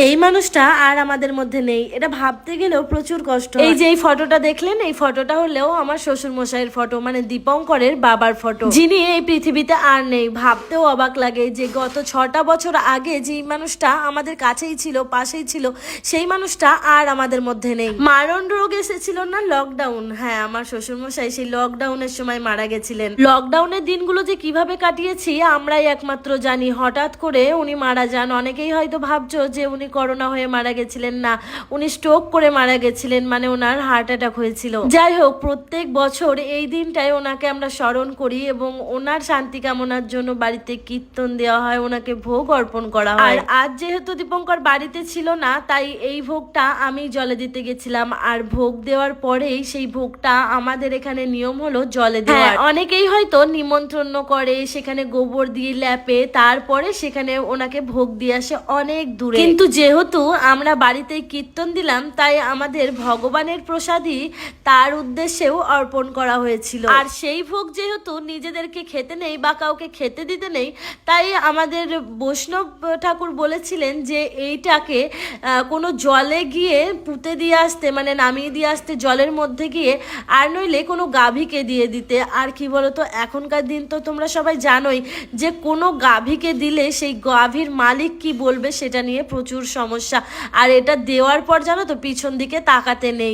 এই মানুষটা আর আমাদের মধ্যে নেই, এটা ভাবতে গেলেও প্রচুর কষ্ট। এই যে এই ফটোটা দেখলেন, এই ফটোটা হলেও আমার শ্বশুর মশাইয়ের ফটো, মানে দীপঙ্করের বাবার ফটো, যিনি এই পৃথিবীতে আর নেই। ভাবতেও অবাক লাগে যে গত 6টা বছর আগে যে মানুষটা আমাদের কাছেই ছিল, পাশেই ছিল, সেই মানুষটা আর আমাদের মধ্যে নেই। মারণ রোগ এসেছিল না, লকডাউন। হ্যাঁ, আমার শ্বশুর মশাই সেই লকডাউনের সময় মারা গেছিলেন। লকডাউনের দিনগুলো যে কিভাবে কাটিয়েছি আমরাই একমাত্র জানি। হঠাৎ করে উনি মারা যান। অনেকেই হয়তো ভাবছো যে উনি করোনা হয়ে মারা গেছিলেন, না, উনি স্ট্রোক করে মারা গেছিলেন, মানে ওনার হার্ট অ্যাটাক হয়েছিল। যাই হোক, প্রত্যেক বছর এই দিনটায় ওনাকে আমরা স্মরণ করি এবং ওনার শান্তি কামনার জন্য বাড়িতে কীর্তন দেওয়া হয়, ওনাকে ভোগ অর্পণ করা হয়। আর আজ যেহেতু দীপঙ্কর বাড়িতে ছিল না, তাই এই ভোগটা আমি জলে দিতে গেছিলাম। আর ভোগ দেওয়ার পরেই সেই ভোগটা আমাদের এখানে নিয়ম হলো জলে দেওয়া। অনেকেই হয়তো নিমন্ত্রণ করে, সেখানে গোবর দিয়ে ল্যাপে, তারপরে সেখানে ওনাকে ভোগ দিয়ে আসে অনেক দূরে। কিন্তু যেহেতু আমরা বাড়িতে কীর্তন দিলাম, তাই আমাদের ভগবানের প্রসাদই তার উদ্দেশ্যেও অর্পণ করা হয়েছিল। আর সেই ভোগ যেহেতু নিজেদেরকে খেতে নেই বা কাউকে খেতে দিতে নেই, তাই আমাদের বৈষ্ণব ঠাকুর বলেছিলেন যে এইটাকে কোনো জলে গিয়ে পুঁতে দিয়ে আসতে, মানে নামিয়ে দিয়ে আসতে জলের মধ্যে গিয়ে, আর নইলে কোনো গাভীকে দিয়ে দিতে। আর কি বলতো, এখনকার দিন তো তোমরা সবাই জানোই যে কোনো গাভীকে দিলে সেই গাভীর মালিক কি বলবে সেটা নিয়ে প্রচুর সমস্যা। আর এটা দেওয়ার পর জানো তো, পিছন দিকে তাকাতে নেই।